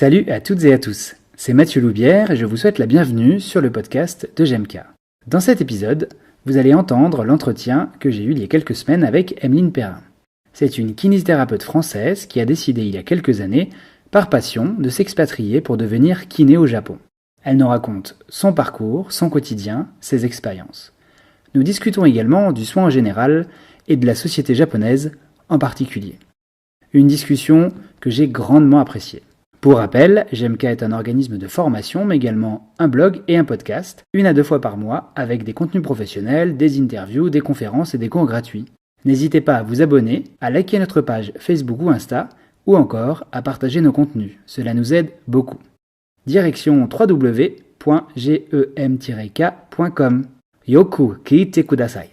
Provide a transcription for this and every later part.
Salut à toutes et à tous, c'est Mathieu Loubière et je vous souhaite la bienvenue sur le podcast de GEMK. Dans cet épisode, vous allez entendre l'entretien que j'ai eu il y a quelques semaines avec Emeline Perrin. C'est une kinésithérapeute française qui a décidé il y a quelques années, par passion, de s'expatrier pour devenir kiné au Japon. Elle nous raconte son parcours, son quotidien, ses expériences. Nous discutons également du soin en général et de la société japonaise en particulier. Une discussion que j'ai grandement appréciée. Pour rappel, GEMK est un organisme de formation, mais également un blog et un podcast, 1 à 2 fois par mois, avec des contenus professionnels, des interviews, des conférences et des cours gratuits. N'hésitez pas à vous abonner, à liker notre page Facebook ou Insta, ou encore à partager nos contenus. Cela nous aide beaucoup. Direction www.gem-k.com. Yoku kiite kudasai.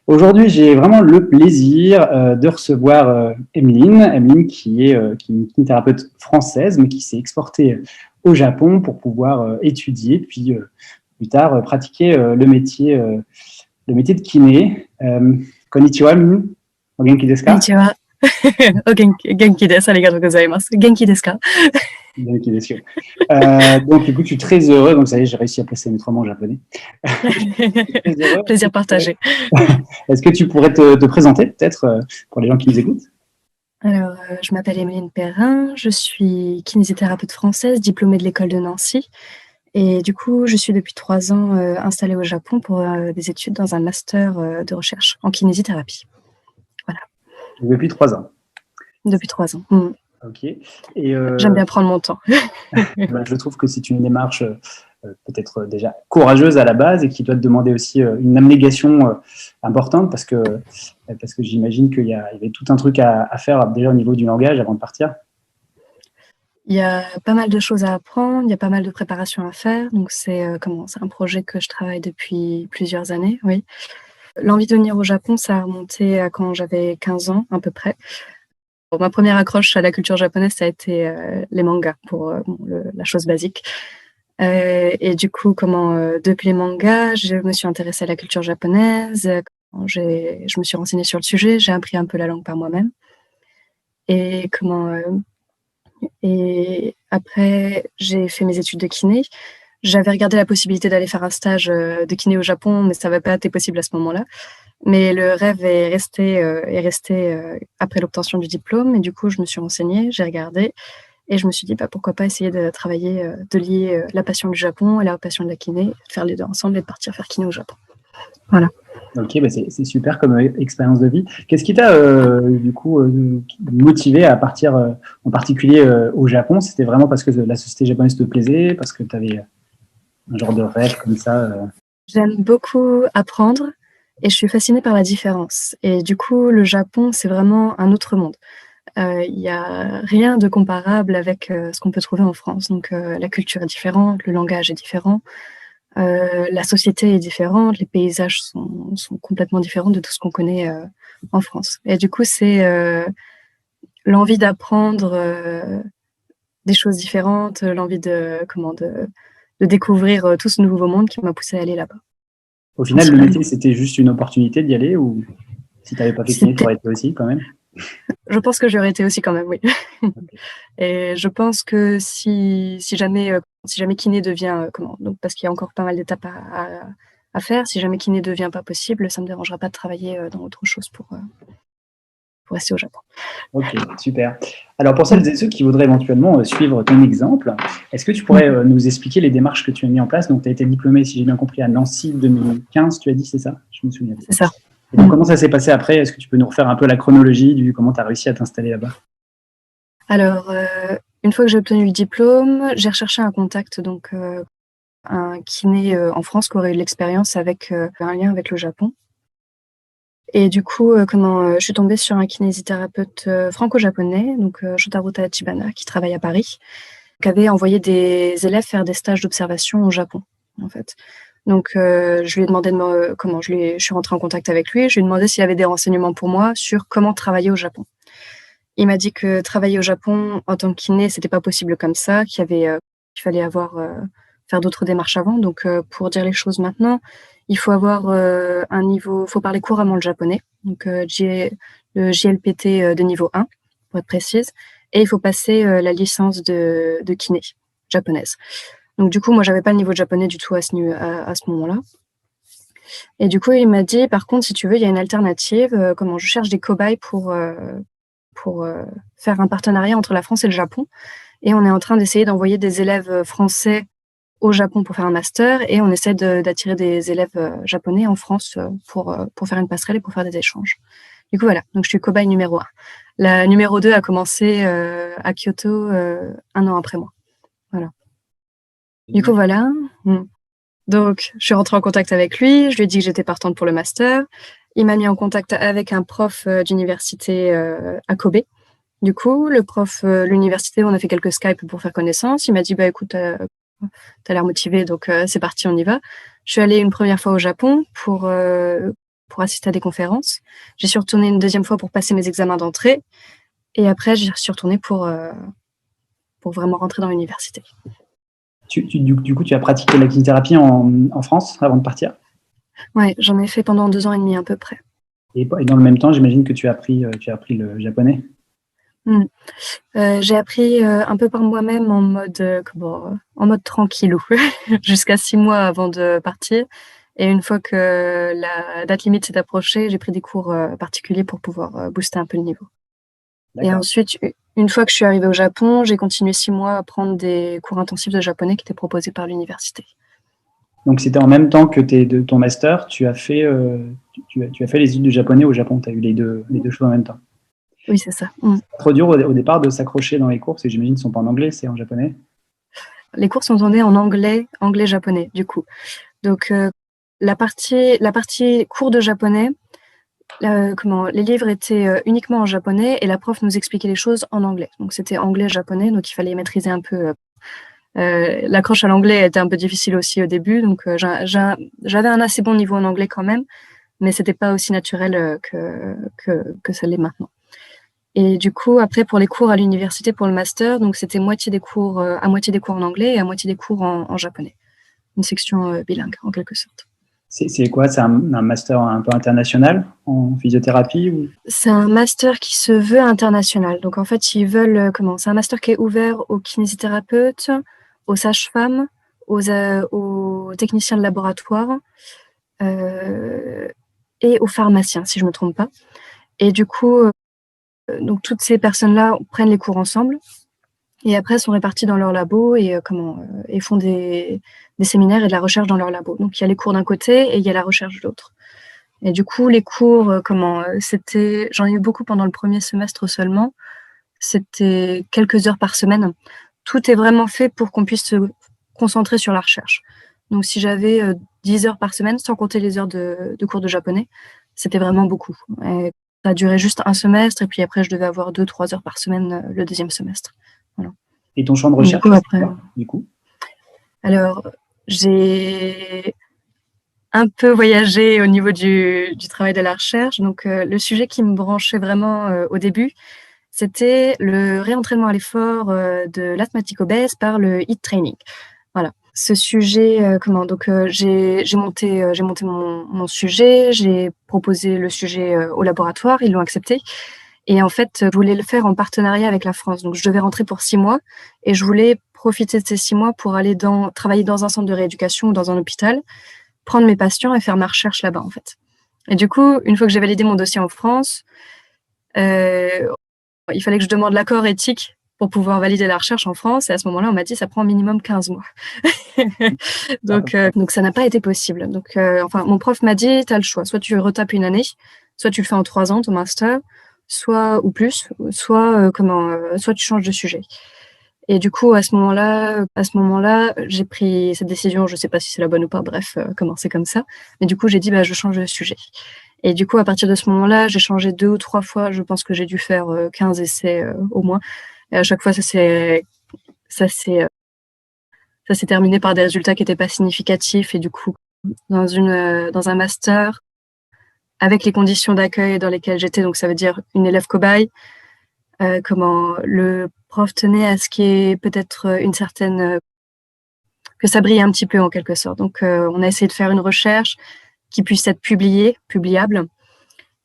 Aujourd'hui, j'ai vraiment le plaisir de recevoir Emeline qui est une kinésithérapeute française, mais qui s'est exportée au Japon pour pouvoir étudier, puis plus tard pratiquer le métier de kiné. Konnichiwa, Emeline. O genki desu ka? Konnichiwa. Genki desu. Arigatou gozaimasu. Genki desu ka? Donc, écoute, je suis très heureux. Donc, ça y est, j'ai réussi à placer mes 3 mots en japonais. Plaisir partagé. Est-ce que tu pourrais te présenter, peut-être, pour les gens qui nous écoutent? Alors, je m'appelle Emeline Perrin. Je suis kinésithérapeute française, diplômée de l'école de Nancy. Et du coup, je suis depuis 3 ans installée au Japon pour des études dans un master de recherche en kinésithérapie. Voilà. Depuis 3 ans. Depuis 3 ans. Ok. Et j'aime bien prendre mon temps. Je trouve que c'est une démarche peut-être déjà courageuse à la base et qui doit te demander aussi une abnégation importante parce que j'imagine qu'il y avait tout un truc à faire déjà au niveau du langage avant de partir. Il y a pas mal de choses à apprendre, il y a pas mal de préparation à faire. Donc, c'est un projet que je travaille depuis plusieurs années, oui. L'envie de venir au Japon, ça a remonté à quand j'avais 15 ans à peu près. Bon, ma première accroche à la culture japonaise, ça a été les mangas, pour la chose basique. Et du coup, depuis les mangas, je me suis intéressée à la culture japonaise. Je me suis renseignée sur le sujet, j'ai appris un peu la langue par moi-même. Et après, j'ai fait mes études de kiné. J'avais regardé la possibilité d'aller faire un stage de kiné au Japon, mais ça n'avait pas été possible à ce moment-là. Mais le rêve est resté après l'obtention du diplôme. Et du coup, je me suis renseignée, j'ai regardé. Et je me suis dit, pourquoi pas essayer de travailler, de lier la passion du Japon et la passion de la kiné, de faire les deux ensemble et de partir faire kiné au Japon. Voilà. Ok, c'est super comme expérience de vie. Qu'est-ce qui t'a motivé à partir en particulier au Japon? C'était vraiment parce que la société japonaise te plaisait, parce que tu avais un genre de rêve comme ça J'aime beaucoup apprendre et je suis fascinée par la différence. Et du coup, le Japon, c'est vraiment un autre monde. Il n'y a rien de comparable avec ce qu'on peut trouver en France. Donc, la culture est différente, le langage est différent, la société est différente, les paysages sont complètement différents de tout ce qu'on connaît en France. Et du coup, c'est l'envie d'apprendre des choses différentes, l'envie de découvrir tout ce nouveau monde qui m'a poussée à aller là-bas. Au final, le métier, c'était juste une opportunité d'y aller ou si tu n'avais pas fait kiné, tu aurais été aussi quand même? Je pense que j'aurais été aussi quand même, oui. Okay. Et je pense que si jamais kiné devient donc parce qu'il y a encore pas mal d'étapes à faire, si jamais kiné devient pas possible, ça me dérangera pas de travailler dans autre chose pour rester au Japon. Ok, super. Alors pour celles et ceux qui voudraient éventuellement suivre ton exemple, est-ce que tu pourrais nous expliquer les démarches que tu as mis en place? Donc tu as été diplômée, si j'ai bien compris, à Nancy 2015, tu as dit, c'est ça? Je me souviens. C'est ça. Et donc, comment ça s'est passé après? Est-ce que tu peux nous refaire un peu la chronologie du comment tu as réussi à t'installer là-bas? Alors, une fois que j'ai obtenu le diplôme, j'ai recherché un contact, donc un kiné en France qui aurait eu de l'expérience avec un lien avec le Japon. Et du coup, je suis tombée sur un kinésithérapeute franco-japonais, donc Shotaro Tachibana, qui travaille à Paris, qui avait envoyé des élèves faire des stages d'observation au Japon, en fait. Donc, je lui ai demandé je suis rentrée en contact avec lui. Je lui ai demandé s'il y avait des renseignements pour moi sur comment travailler au Japon. Il m'a dit que travailler au Japon en tant que kiné, c'était pas possible comme ça, qu'il fallait faire d'autres démarches avant. Donc, pour dire les choses maintenant, il faut avoir faut parler couramment le japonais, donc le JLPT de niveau 1, pour être précise, et il faut passer la licence de kiné japonaise. Donc, du coup, moi, j'avais pas le niveau de japonais du tout à ce moment-là. Et du coup, il m'a dit, par contre, si tu veux, il y a une alternative. Je cherche des cobayes pour faire un partenariat entre la France et le Japon. Et on est en train d'essayer d'envoyer des élèves français au Japon pour faire un master. Et on essaie d'attirer des élèves japonais en France pour faire une passerelle et pour faire des échanges. Du coup, voilà. Donc, je suis cobaye numéro 1. La numéro 2 a commencé à Kyoto 1 an après moi. Voilà. Du coup, voilà. Donc, je suis rentrée en contact avec lui. Je lui ai dit que j'étais partante pour le master. Il m'a mis en contact avec un prof d'université à Kobe. Du coup, le prof de l'université, on a fait quelques Skype pour faire connaissance. Il m'a dit, écoute, t'as l'air motivé, donc c'est parti, on y va. Je suis allée une première fois au Japon pour assister à des conférences. J'y suis retournée une deuxième fois pour passer mes examens d'entrée. Et après, j'y suis retournée pour vraiment rentrer dans l'université. Du coup, tu as pratiqué la kinésithérapie en France avant de partir? Ouais, j'en ai fait pendant 2 ans et demi à peu près. Et dans le même temps, j'imagine que tu as appris le japonais? J'ai appris un peu par moi-même en mode tranquillou, jusqu'à 6 mois avant de partir. Et une fois que la date limite s'est approchée, j'ai pris des cours particuliers pour pouvoir booster un peu le niveau. D'accord. Et ensuite, une fois que je suis arrivée au Japon, j'ai continué 6 mois à prendre des cours intensifs de japonais qui étaient proposés par l'université. Donc, c'était en même temps que ton master, tu as fait les études de japonais au Japon. Tu as eu les deux choses en même temps. Oui, c'est ça. C'est trop dur au départ de s'accrocher dans les cours, parce que j'imagine qu'ils ne sont pas en anglais, c'est en japonais. Les cours sont donnés en anglais-japonais, du coup. Donc, la partie cours de japonais, les livres étaient uniquement en japonais et la prof nous expliquait les choses en anglais. Donc, c'était anglais-japonais, donc il fallait maîtriser un peu. L'accroche à l'anglais était un peu difficile aussi au début, donc j'avais un assez bon niveau en anglais quand même, mais c'était pas aussi naturel que ça l'est maintenant. Et du coup, après, pour les cours à l'université, pour le master, donc c'était à moitié des cours en anglais et à moitié des cours en japonais. Une section bilingue, en quelque sorte. C'est quoi? C'est un master un peu international en physiothérapie ou... C'est un master qui se veut international. Donc, en fait, ils veulent... C'est un master qui est ouvert aux kinésithérapeutes, aux sages-femmes, aux techniciens de laboratoire et aux pharmaciens, si je ne me trompe pas. Et du coup... Donc, toutes ces personnes-là prennent les cours ensemble et après sont réparties dans leur labo et font des séminaires et de la recherche dans leur labo. Donc, il y a les cours d'un côté et il y a la recherche de l'autre. Et du coup, les cours, j'en ai eu beaucoup pendant le premier semestre seulement. C'était quelques heures par semaine. Tout est vraiment fait pour qu'on puisse se concentrer sur la recherche. Donc, si j'avais 10 heures par semaine, sans compter les heures de cours de japonais, c'était vraiment beaucoup. Et ça a duré juste un semestre, et puis après, je devais avoir 2-3 heures par semaine le deuxième semestre. Voilà. Et ton champ de recherche, du coup? Alors, j'ai un peu voyagé au niveau du travail de la recherche. Donc, le sujet qui me branchait vraiment au début, c'était le réentraînement à l'effort de l'asthmatique obèse par le HIIT training. Voilà. Ce sujet, j'ai monté mon sujet, j'ai proposé le sujet au laboratoire, ils l'ont accepté. Et en fait, je voulais le faire en partenariat avec la France. Donc, je devais rentrer pour 6 mois et je voulais profiter de ces 6 mois pour aller travailler dans un centre de rééducation ou dans un hôpital, prendre mes patients et faire ma recherche là-bas, en fait. Et du coup, une fois que j'ai validé mon dossier en France, il fallait que je demande l'accord éthique pour pouvoir valider la recherche en France. Et à ce moment-là, on m'a dit ça prend minimum 15 mois. donc, ça n'a pas été possible. Donc, mon prof m'a dit, tu as le choix. Soit tu retapes une année, soit tu le fais en 3 ans, ton master, soit tu changes de sujet. Et du coup, à ce moment-là, j'ai pris cette décision. Je sais pas si c'est la bonne ou pas. Bref, c'est comme ça. Mais du coup, j'ai dit, je change de sujet. Et du coup, à partir de ce moment-là, j'ai changé 2 ou 3 fois. Je pense que j'ai dû faire 15 essais au moins. Et à chaque fois, ça s'est terminé par des résultats qui n'étaient pas significatifs. Et du coup, dans un master, avec les conditions d'accueil dans lesquelles j'étais, donc ça veut dire une élève cobaye, Comment le prof tenait à ce qu'il y ait peut-être une certaine que ça brille un petit peu en quelque sorte. Donc, on a essayé de faire une recherche qui puisse être publiable.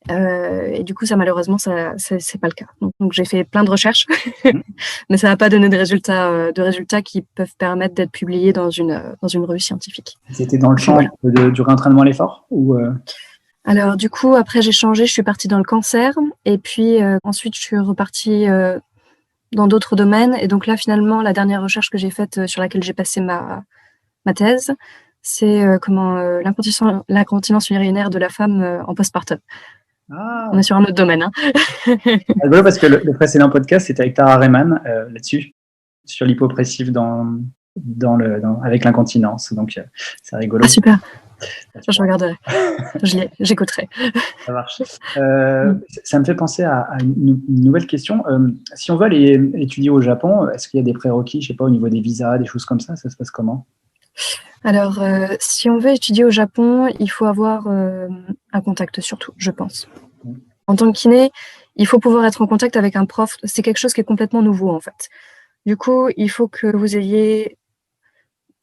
Et du coup, ça malheureusement, c'est pas le cas. Donc j'ai fait plein de recherches, mais ça n'a pas donné de résultats qui peuvent permettre d'être publiés dans une revue scientifique. C'était dans le champ du réentraînement à l'effort ou Alors du coup, après j'ai changé, je suis partie dans le cancer, et puis ensuite je suis repartie dans d'autres domaines. Et donc là, finalement, la dernière recherche que j'ai faite sur laquelle j'ai passé ma thèse, c'est l'incontinence urinaire de la femme en postpartum. On est sur un autre domaine. Hein. Rigolo parce que le précédent podcast, c'était avec Tara Rehman là-dessus, sur l'hypopressif avec l'incontinence. Donc, c'est rigolo. Ah, super. Je regarderai. J'écouterai. Ça marche. Ça me fait penser à une nouvelle question. Si on veut aller étudier au Japon, est-ce qu'il y a des prérequis, je sais pas, au niveau des visas, des choses comme ça? Ça se passe comment? Alors, si on veut étudier au Japon, il faut avoir un contact surtout, je pense. En tant que kiné, il faut pouvoir être en contact avec un prof. C'est quelque chose qui est complètement nouveau, en fait. Du coup, il faut que vous ayez...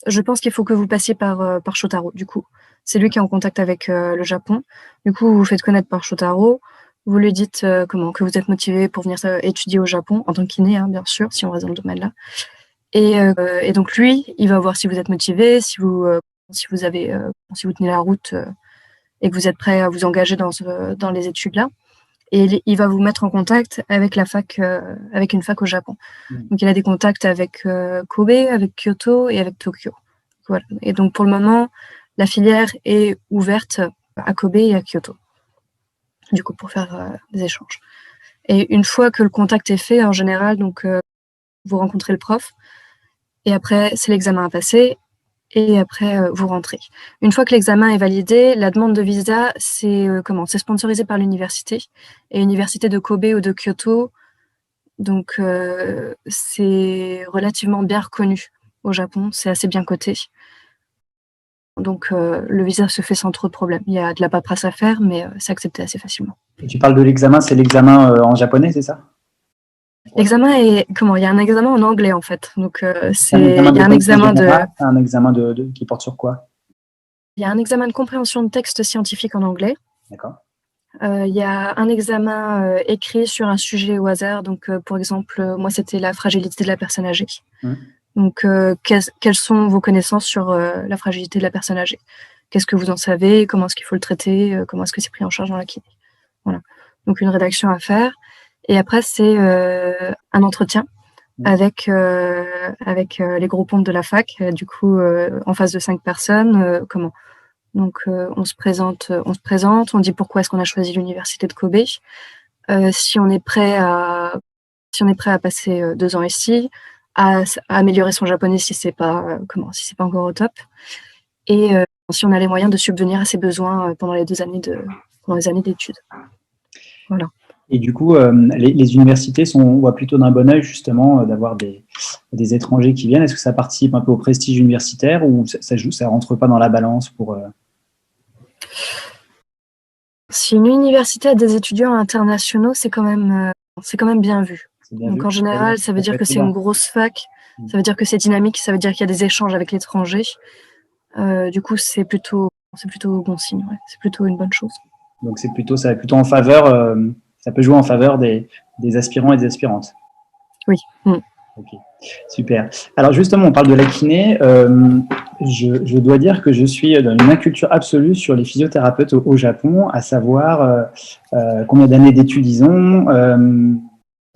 Je pense qu'il faut que vous passiez par Shotaro, du coup. C'est lui qui est en contact avec le Japon. Du coup, vous vous faites connaître par Shotaro. Vous lui dites que vous êtes motivé pour venir étudier au Japon, en tant que kiné, hein, bien sûr, si on reste dans le domaine-là. Et donc lui, il va voir si vous êtes motivé, si vous tenez la route et que vous êtes prêt à vous engager dans les études là. Et il va vous mettre en contact avec avec une fac au Japon. Donc il a des contacts avec Kobe, avec Kyoto et avec Tokyo. Voilà. Et donc pour le moment, la filière est ouverte à Kobe et à Kyoto. Du coup, pour faire des échanges. Et une fois que le contact est fait, en général, donc vous rencontrez le prof. Et après, c'est l'examen à passer. Et après, vous rentrez. Une fois que l'examen est validé, la demande de visa, c'est sponsorisé par l'université. Et l'université de Kobe ou de Kyoto, donc c'est relativement bien reconnu au Japon. C'est assez bien coté. Donc le visa se fait sans trop de problème. Il y a de la paperasse à faire, mais c'est accepté assez facilement. Et tu parles de l'examen, c'est l'examen en japonais, c'est ça? L'examen est il y a un examen en anglais en fait. Donc il y a un examen qui porte sur quoi? Il y a un examen de compréhension de texte scientifique en anglais. D'accord. Il y a un examen écrit sur un sujet au hasard. Donc pour exemple, moi c'était la fragilité de la personne âgée. Donc quelles sont vos connaissances sur la fragilité de la personne âgée? Qu'est-ce que vous en savez? Comment est-ce qu'il faut le traiter? Comment est-ce que c'est pris en charge dans la kiné? Voilà. Donc une rédaction à faire. Et après, c'est un entretien avec les gros pontes de la fac, du coup, en face de 5 personnes. Donc, on se présente, on dit pourquoi est-ce qu'on a choisi l'université de Kobe. Si on est prêt à passer 2 ans ici, à améliorer son japonais si c'est pas encore au top. Et si on a les moyens de subvenir à ses besoins pendant les années d'études. Voilà. Et du coup, les universités voient plutôt d'un bon œil justement d'avoir des étrangers qui viennent. Est-ce que ça participe un peu au prestige universitaire ou ça rentre pas dans la balance pour Si une université a des étudiants internationaux, c'est quand même bien vu. Donc en général, ça veut dire que c'est une grosse fac, ça veut dire que c'est dynamique, ça veut dire qu'il y a des échanges avec l'étranger. Du coup, c'est plutôt bon signe. Ouais. C'est plutôt une bonne chose. Donc ça va plutôt en faveur. Ça peut jouer en faveur des aspirants et des aspirantes. Oui. Ok, super. Alors justement, on parle de la kiné. Je dois dire que je suis dans une inculture absolue sur les physiothérapeutes au Japon, à savoir combien d'années d'études ils ont,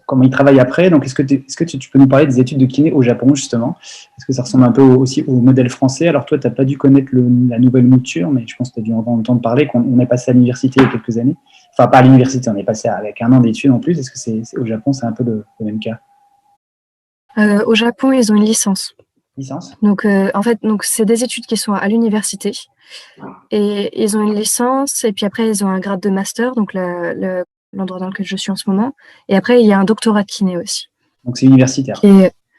comment ils travaillent après. Donc, est-ce que tu peux nous parler des études de kiné au Japon, justement? Est-ce que ça ressemble un peu aussi au modèle français? Alors, toi, tu n'as pas dû connaître la nouvelle mouture, mais je pense que tu as dû entendre parler qu'on est passé à l'université il y a quelques années. Enfin, pas à l'université, on est passé avec 1 an d'études en plus. Est-ce que au Japon, c'est un peu le même cas? Au Japon, ils ont une licence. Licence? Donc, en fait, c'est des études qui sont à l'université. Et ils ont une licence, et puis après, ils ont un grade de master, donc l'endroit dans lequel je suis en ce moment. Et après, il y a un doctorat de kiné aussi. Donc, c'est universitaire.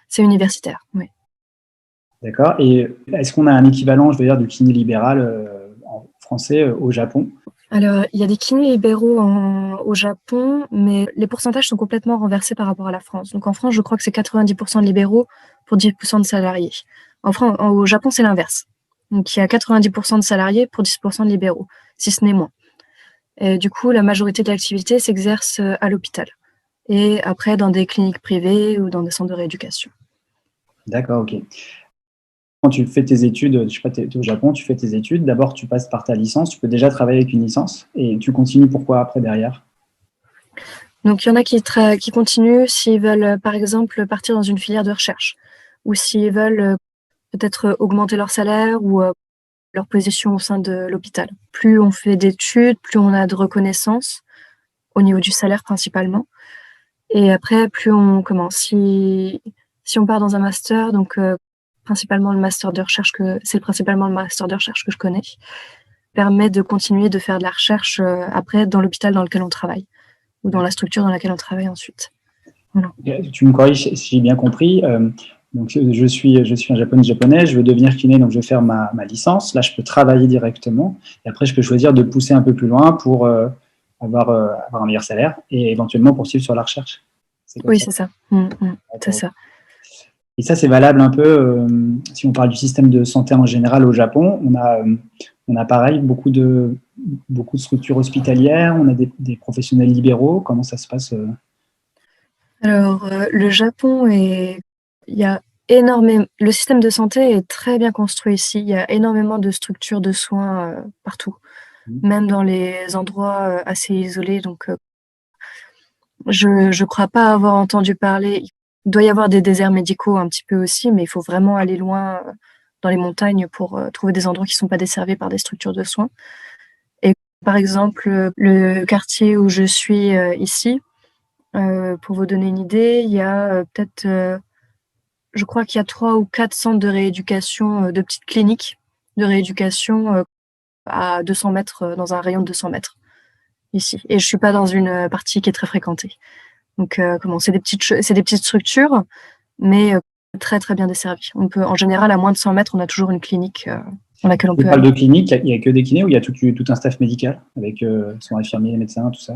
C'est universitaire, oui. D'accord. Et est-ce qu'on a un équivalent, je veux dire, du kiné libéral en français au Japon? Alors, il y a des kinés libéraux au Japon, mais les pourcentages sont complètement renversés par rapport à la France. Donc en France, je crois que c'est 90% de libéraux pour 10% de salariés. Au Japon, c'est l'inverse. Donc il y a 90% de salariés pour 10% de libéraux, si ce n'est moins. Et du coup, la majorité de l'activité s'exerce à l'hôpital et après dans des cliniques privées ou dans des centres de rééducation. D'accord, ok. Quand tu fais tes études, je sais pas, tu es au Japon, tu fais tes études, d'abord tu passes par ta licence, tu peux déjà travailler avec une licence et tu continues pourquoi après derrière? Donc il y en a qui continuent s'ils veulent, par exemple, partir dans une filière de recherche ou s'ils veulent peut-être augmenter leur salaire ou leur position au sein de l'hôpital. Plus on fait d'études, plus on a de reconnaissance au niveau du salaire principalement. Et après, plus on commence. Si on part dans un master, donc principalement le master de recherche principalement le master de recherche que je connais, permet de continuer de faire de la recherche après dans l'hôpital dans lequel on travaille ou dans la structure dans laquelle on travaille ensuite. Voilà. Tu me corriges si j'ai bien compris. Donc, je suis un japonais, je veux devenir kiné, donc je vais faire ma licence. Là, je peux travailler directement. Et après, je peux choisir de pousser un peu plus loin pour avoir un meilleur salaire et éventuellement poursuivre sur la recherche. Oui, c'est ça. C'est ça. Et ça, c'est valable un peu, si on parle du système de santé en général au Japon. On a pareil, beaucoup de structures hospitalières, on a des professionnels libéraux. Comment ça se passe Alors, le Japon il y a énormément, le système de santé est très bien construit ici. Il y a énormément de structures de soins partout, même dans les endroits assez isolés. Donc, je crois pas avoir entendu parler. Il doit y avoir des déserts médicaux un petit peu aussi, mais il faut vraiment aller loin dans les montagnes pour trouver des endroits qui sont pas desservis par des structures de soins. Et par exemple, le quartier où je suis ici, pour vous donner une idée, il y a peut-être, je crois qu'il y a 3 ou 4 centres de rééducation, de petites cliniques de rééducation à 200 mètres, dans un rayon de 200 mètres ici. Et je suis pas dans une partie qui est très fréquentée. Donc, c'est des petites structures, mais très très bien desservies. On peut, en général, à moins de 100 mètres, on a toujours une clinique dans laquelle on peut parle aller. de clinique, il n'y a que des kinés ou il y a tout un staff médical avec son infirmier, médecin, tout ça?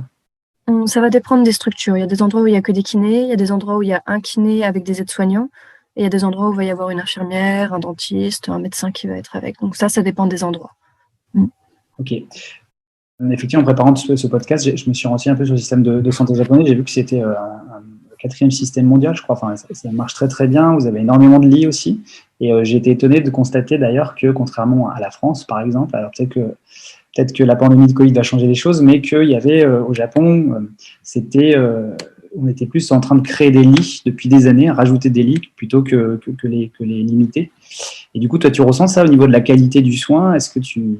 Ça va dépendre des structures. Il y a des endroits où il y a que des kinés, il y a des endroits où il y a un kiné avec des aides-soignants, et il y a des endroits où il va y avoir une infirmière, un dentiste, un médecin qui va être avec. Donc ça dépend des endroits. Ok. Effectivement, en préparant ce podcast, je me suis renseigné un peu sur le système de santé japonais. J'ai vu que c'était le 4e système mondial, je crois. Enfin, ça marche très très bien. Vous avez énormément de lits aussi. Et j'ai été étonné de constater d'ailleurs que, contrairement à la France, par exemple, alors peut-être que la pandémie de Covid va changer les choses, mais qu'il y avait au Japon, on était plus en train de créer des lits depuis des années, rajouter des lits plutôt que les limiter. Et du coup, toi, tu ressens ça au niveau de la qualité du soin? Est-ce que tu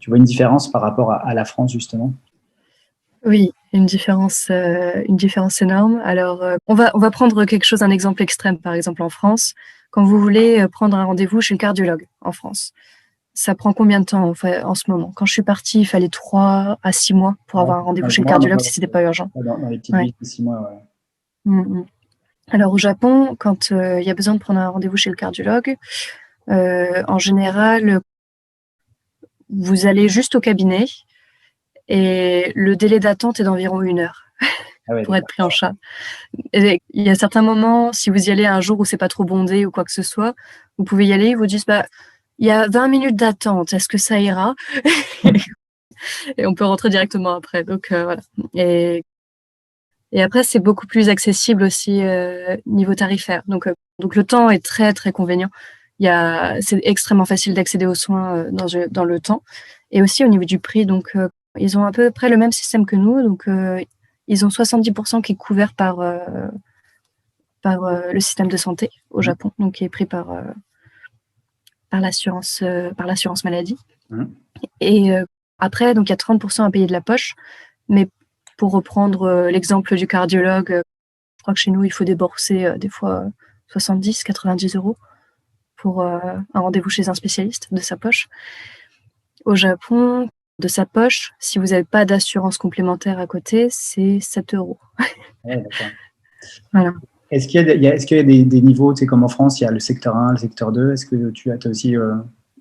vois une différence par rapport à la France, justement? Oui, une différence énorme. Alors, on va prendre un exemple extrême, par exemple en France. Quand vous voulez prendre un rendez-vous chez le cardiologue en France, ça prend combien de temps en ce moment? Quand je suis partie, il fallait 3 à 6 mois pour avoir un rendez-vous chez le cardiologue si c'était pas urgent. Dans les petites Ouais. villes, 6 mois, ouais. Alors au Japon, quand il y a besoin de prendre un rendez-vous chez le cardiologue, en général, vous allez juste au cabinet et le délai d'attente est d'environ 1 heure pour être pris en charge. Et il y a certains moments, si vous y allez un jour où c'est pas trop bondé ou quoi que ce soit, vous pouvez y aller, ils vous disent il y a 20 minutes d'attente, est-ce que ça ira? Et on peut rentrer directement après. Donc voilà. Et après, c'est beaucoup plus accessible aussi niveau tarifaire. Donc le temps est très très convenient. C'est extrêmement facile d'accéder aux soins dans le temps. Et aussi au niveau du prix, donc ils ont à peu près le même système que nous. Donc ils ont 70% qui est couvert par le système de santé au Japon, donc qui est pris par l'assurance maladie. Et après, donc il y a 30% à payer de la poche. Mais pour reprendre l'exemple du cardiologue, je crois que chez nous, il faut débourser des fois 70, 90 euros pour un rendez-vous chez un spécialiste de sa poche. Au Japon, de sa poche, si vous n'avez pas d'assurance complémentaire à côté, c'est 7 euros. Ouais, d'accord. Voilà. Est-ce qu'il y a des niveaux, tu sais, comme en France, il y a le secteur 1, le secteur 2. Est-ce que tu as aussi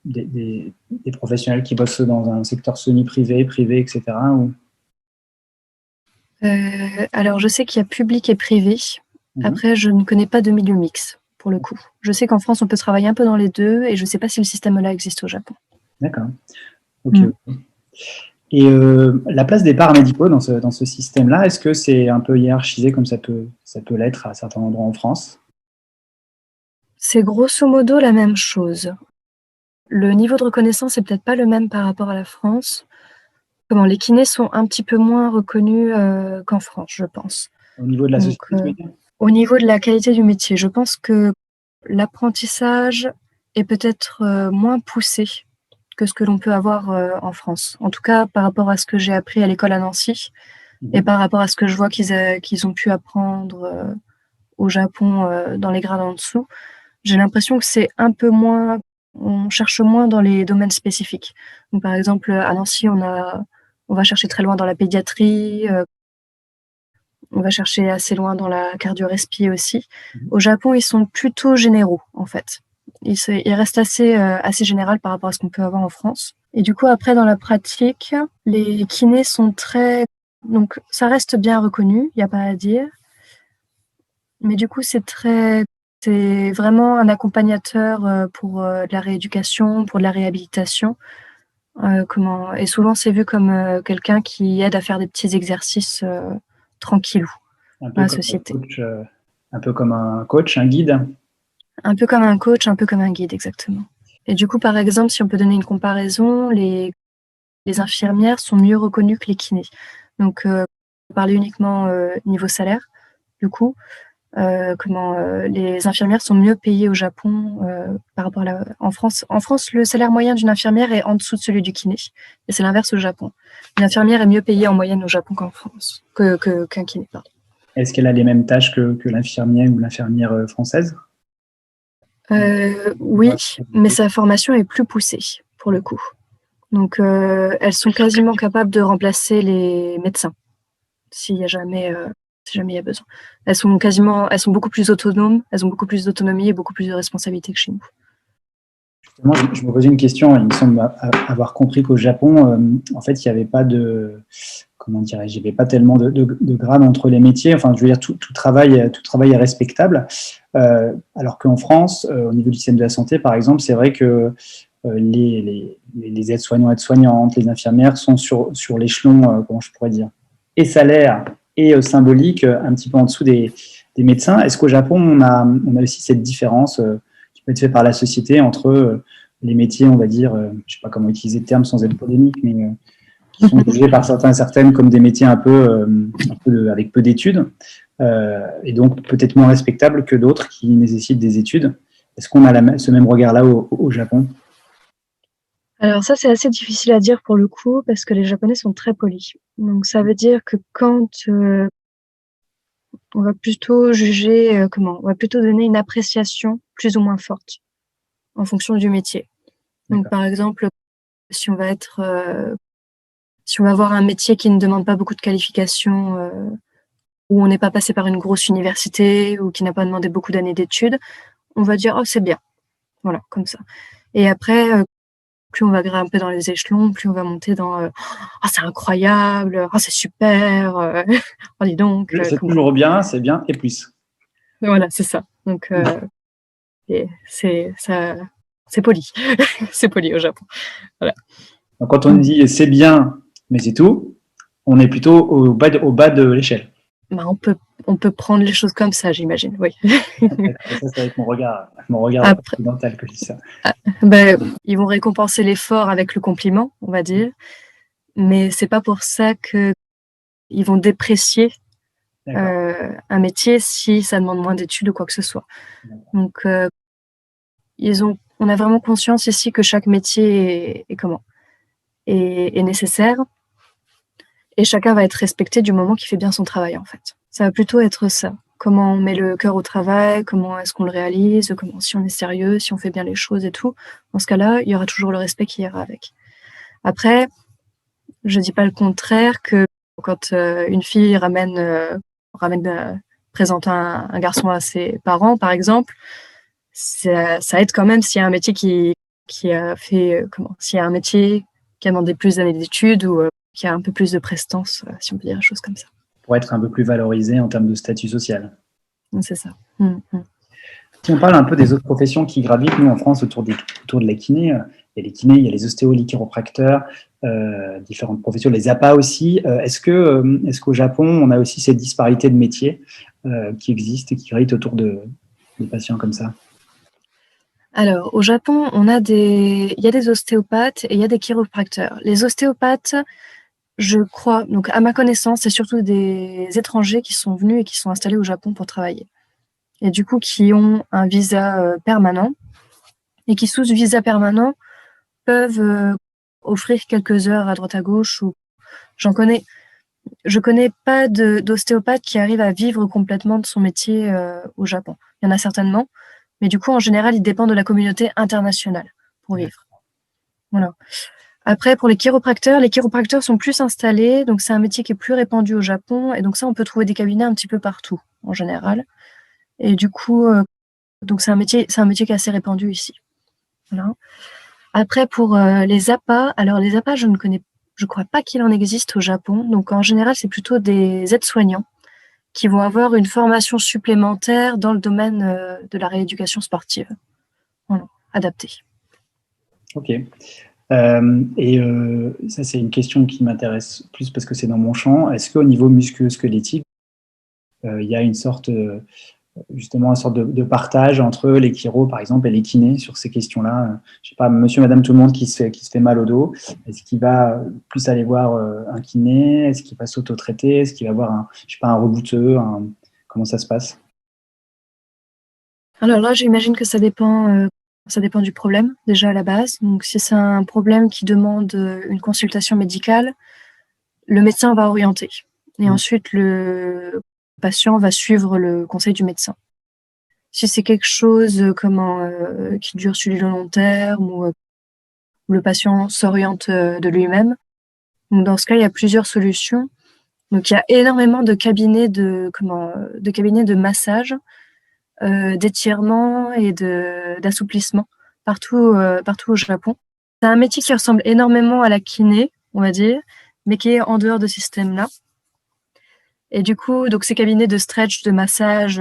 des professionnels qui bossent dans un secteur semi-privé, privé, etc. Ou... Alors, je sais qu'il y a public et privé. Après, je ne connais pas de milieu mix, pour le coup. Je sais qu'en France, on peut travailler un peu dans les deux, et je ne sais pas si le système-là existe au Japon. D'accord. Ok. Et la place des paramédicaux dans ce système-là, est-ce que c'est un peu hiérarchisé comme ça peut l'être à certains endroits en France? C'est grosso modo la même chose. Le niveau de reconnaissance est peut-être pas le même par rapport à la France. Les kinés sont un petit peu moins reconnus qu'en France, je pense. Au niveau de la société, tu veux dire? Au niveau de la qualité du métier, je pense que l'apprentissage est peut-être moins poussé que ce que l'on peut avoir en France. En tout cas, par rapport à ce que j'ai appris à l'école à Nancy et par rapport à ce que je vois qu'ils ont pu apprendre au Japon dans les grades en dessous, j'ai l'impression que c'est un peu moins, on cherche moins dans les domaines spécifiques. Donc, par exemple, à Nancy, on va chercher très loin dans la pédiatrie, on va chercher assez loin dans la cardio-respi aussi. Au Japon, ils sont plutôt généraux, en fait. Ils restent assez général par rapport à ce qu'on peut avoir en France. Et du coup, après, dans la pratique, les kinés sont très... Donc, ça reste bien reconnu, il n'y a pas à dire. Mais du coup, c'est vraiment un accompagnateur pour de la rééducation, pour de la réhabilitation. Et souvent, c'est vu comme quelqu'un qui aide à faire des petits exercices tranquillou dans la société. Un peu comme un coach, un guide. Un peu comme un coach, un peu comme un guide, exactement. Et du coup, par exemple, si on peut donner une comparaison, les infirmières sont mieux reconnues que les kinés. Donc, parler uniquement niveau salaire, du coup, les infirmières sont mieux payées au Japon par rapport en France. En France, le salaire moyen d'une infirmière est en dessous de celui du kiné. Et c'est l'inverse au Japon. Une infirmière est mieux payée en moyenne au Japon qu'en France, qu'un kiné, pardon. Est-ce qu'elle a les mêmes tâches que l'infirmière ou l'infirmière française? Oui, mais sa formation est plus poussée, pour le coup. Donc, elles sont quasiment capables de remplacer les médecins, s'il y a jamais il y a besoin. Elles sont beaucoup plus autonomes, elles ont beaucoup plus d'autonomie et beaucoup plus de responsabilités que chez nous. Justement, je me posais une question. Il me semble avoir compris qu'au Japon, en fait, il n'y avait pas il n'y avait pas tellement de grades entre les métiers. Enfin, je veux dire, tout travail est respectable. Alors qu'en France, au niveau du système de la santé, par exemple, c'est vrai que les aides-soignants, aides-soignantes, les infirmières sont sur l'échelon, comment je pourrais dire, et salaire et symbolique, un petit peu en dessous des médecins. Est-ce qu'au Japon, on a aussi cette différence qui peut être faite par la société entre les métiers, on va dire, je ne sais pas comment utiliser le terme sans être polémique, mais qui sont jugés par certains et certaines comme des métiers un peu avec peu d'études, et donc peut-être moins respectables que d'autres qui nécessitent des études. Est-ce qu'on a ce même regard-là au Japon? Alors ça, c'est assez difficile à dire pour le coup, parce que les Japonais sont très polis. Donc ça veut dire que quand on va plutôt juger, on va plutôt donner une appréciation plus ou moins forte en fonction du métier. Donc par exemple, si on va avoir un métier qui ne demande pas beaucoup de qualifications, où on n'est pas passé par une grosse université ou qui n'a pas demandé beaucoup d'années d'études, on va dire « Oh, c'est bien ». Voilà, comme ça. Et après, plus on va grimper dans les échelons, plus on va monter dans « Ah, c'est incroyable »,« Ah, c'est super »,« Oh, dis donc ». C'est toujours bien, c'est bien, et plus. Voilà, c'est ça. Donc, c'est poli. C'est poli au Japon. Voilà. Donc, quand on dit « c'est bien, mais c'est tout », on est plutôt au bas de l'échelle. Bah, on peut prendre les choses comme ça, j'imagine, oui. Ça, c'est avec mon regard occidental que je dis ça. Ils vont récompenser l'effort avec le compliment, on va dire, mais c'est pas pour ça qu'ils vont déprécier un métier si ça demande moins d'études ou quoi que ce soit. Donc, on a vraiment conscience ici que chaque métier est nécessaire, et chacun va être respecté du moment qu'il fait bien son travail, en fait. Ça va plutôt être ça. Comment on met le cœur au travail, comment est-ce qu'on le réalise, si on est sérieux, si on fait bien les choses et tout. Dans ce cas-là, il y aura toujours le respect qui ira avec. Après, je dis pas le contraire, que quand une fille présente un garçon à ses parents, par exemple, ça aide quand même s'il y a un métier qui qui a fait, s'il y a un métier qui a demandé plus d'années d'études ou qui a un peu plus de prestance, si on peut dire des choses comme ça. Pour être un peu plus valorisé en termes de statut social. Donc, c'est ça. Mmh. Si on parle un peu des autres professions qui gravitent, nous en France, autour de la kiné, il y a les kinés, il y a les ostéos, les chiropracteurs, différentes professions, les APA aussi. Est-ce qu'au Japon, on a aussi cette disparité de métiers qui existe et qui gravitent autour des patients comme ça? Alors, au Japon, il y a des ostéopathes et il y a des chiropracteurs. Les ostéopathes, je crois, donc à ma connaissance, c'est surtout des étrangers qui sont venus et qui sont installés au Japon pour travailler. Et du coup, qui ont un visa permanent et qui, sous ce visa permanent, peuvent offrir quelques heures à droite à gauche. Je connais pas d'ostéopathe qui arrive à vivre complètement de son métier au Japon. Il y en a certainement, mais du coup, en général, il dépend de la communauté internationale pour vivre. Voilà. Après, pour les chiropracteurs sont plus installés, donc c'est un métier qui est plus répandu au Japon, et donc ça, on peut trouver des cabinets un petit peu partout, en général. Et du coup, donc c'est un métier qui est assez répandu ici. Voilà. Après, pour les APA, alors les APA, je crois pas qu'il en existe au Japon. Donc en général, c'est plutôt des aides-soignants qui vont avoir une formation supplémentaire dans le domaine de la rééducation sportive. Voilà, adaptée. Ok. Ça, c'est une question qui m'intéresse plus parce que c'est dans mon champ. Est-ce qu'au niveau musculo-squelettique, il y a une sorte de partage entre les chiros, par exemple, et les kinés sur ces questions-là? Je sais pas, monsieur, madame, tout le monde qui se fait mal au dos, est-ce qu'il va plus aller voir un kiné? Est-ce qu'il va s'auto-traiter? Est-ce qu'il va voir un rebouteux? Comment ça se passe? Alors là, j'imagine que ça dépend du problème, déjà à la base. Donc si c'est un problème qui demande une consultation médicale, le médecin va orienter. Et ensuite, le patient va suivre le conseil du médecin. Si c'est quelque chose qui dure sur le long terme ou le patient s'oriente de lui-même, donc dans ce cas, il y a plusieurs solutions. Donc il y a énormément de cabinets de massage, d'étirement et d'assouplissement partout au Japon. C'est un métier qui ressemble énormément à la kiné, on va dire, mais qui est en dehors de ce système-là. Et du coup, donc ces cabinets de stretch, de massage,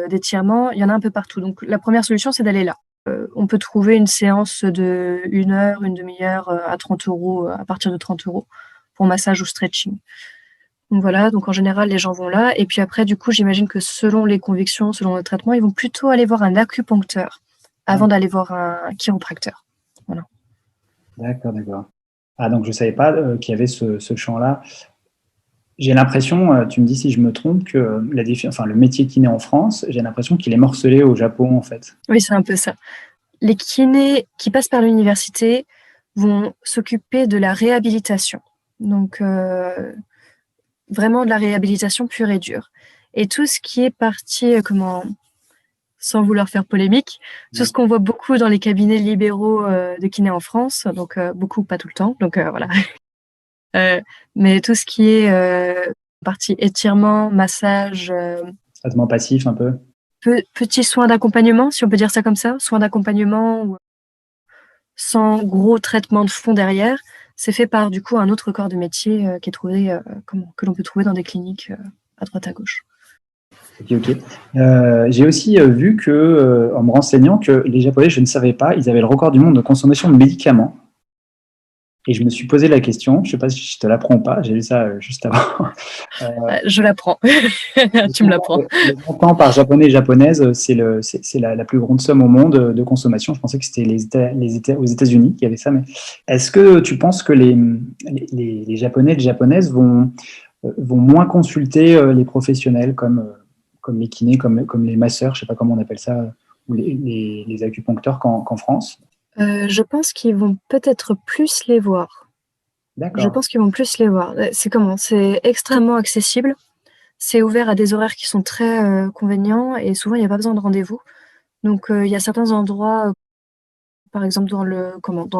d'étirement, il y en a un peu partout. Donc la première solution, c'est d'aller là. On peut trouver une séance de 1 heure, une demi-heure à 30 €, à partir de 30 € pour massage ou stretching. Donc voilà, donc en général, les gens vont là. Et puis après, du coup, j'imagine que selon les convictions, selon le traitement, ils vont plutôt aller voir un acupuncteur avant d'aller voir un chiropracteur. Voilà. D'accord. Ah, donc je ne savais pas qu'il y avait ce champ-là. J'ai l'impression, tu me dis si je me trompe, que le métier kiné en France, j'ai l'impression qu'il est morcelé au Japon, en fait. Oui, c'est un peu ça. Les kinés qui passent par l'université vont s'occuper de la réhabilitation. Donc, vraiment de la réhabilitation pure et dure. Et tout ce qui est parti, sans vouloir faire polémique, tout ce qu'on voit beaucoup dans les cabinets libéraux de kiné en France, donc beaucoup, pas tout le temps, donc voilà. Mais tout ce qui est partie étirement, massage, Traitement passif un peu. petits soins d'accompagnement, si on peut dire ça comme ça, soins d'accompagnement sans gros traitement de fond derrière, c'est fait par du coup un autre corps de métier qui est trouvé, que l'on peut trouver dans des cliniques à droite à gauche. Ok. J'ai aussi vu en me renseignant, que les Japonais, je ne savais pas, ils avaient le record du monde de consommation de médicaments. Et je me suis posé la question, je ne sais pas si je te l'apprends ou pas, j'ai lu ça juste avant. Je l'apprends, tu me l'apprends. Le montant par japonais et japonaise, c'est la plus grande somme au monde de consommation. Je pensais que c'était aux États-Unis qu'il y avait ça. Mais est-ce que tu penses que les Japonais et les Japonaises vont moins consulter les professionnels comme les kinés, comme les masseurs, je ne sais pas comment on appelle ça, ou les acupuncteurs qu'en France? Je pense qu'ils vont peut-être plus les voir. D'accord. Je pense qu'ils vont plus les voir. C'est extrêmement accessible. C'est ouvert à des horaires qui sont très convénients et souvent, il n'y a pas besoin de rendez-vous. Donc, il y a certains endroits, par exemple dans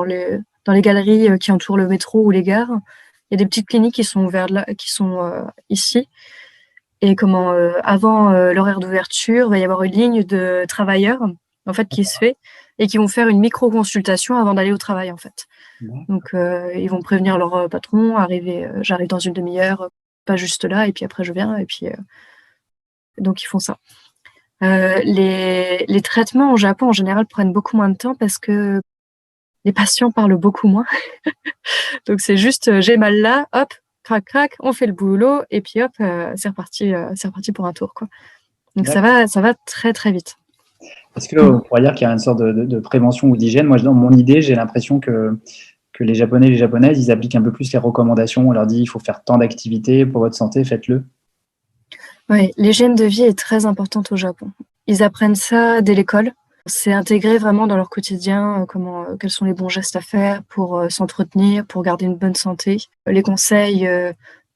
les galeries qui entourent le métro ou les gares, il y a des petites cliniques qui sont ouvertes là, qui sont ici. Et avant l'horaire d'ouverture, il va y avoir une ligne de travailleurs en fait qui se fait. et qui vont faire une micro-consultation avant d'aller au travail, en fait. Ouais. Donc, ils vont prévenir leur patron, j'arrive dans une demi-heure, pas juste là, et puis après je viens, et puis donc ils font ça. Les traitements au Japon, en général, prennent beaucoup moins de temps parce que les patients parlent beaucoup moins. Donc c'est juste, j'ai mal là, hop, crac, crac, on fait le boulot, et puis hop, c'est reparti pour un tour, quoi. Donc ça va très, très vite. Est-ce qu'on pourrait dire qu'il y a une sorte de prévention ou d'hygiène? Moi, dans mon idée, j'ai l'impression que les Japonais et les Japonaises, ils appliquent un peu plus les recommandations. On leur dit, il faut faire tant d'activités pour votre santé, faites-le. Oui, l'hygiène de vie est très importante au Japon. Ils apprennent ça dès l'école. C'est intégré vraiment dans leur quotidien, quels sont les bons gestes à faire pour s'entretenir, pour garder une bonne santé. Les conseils,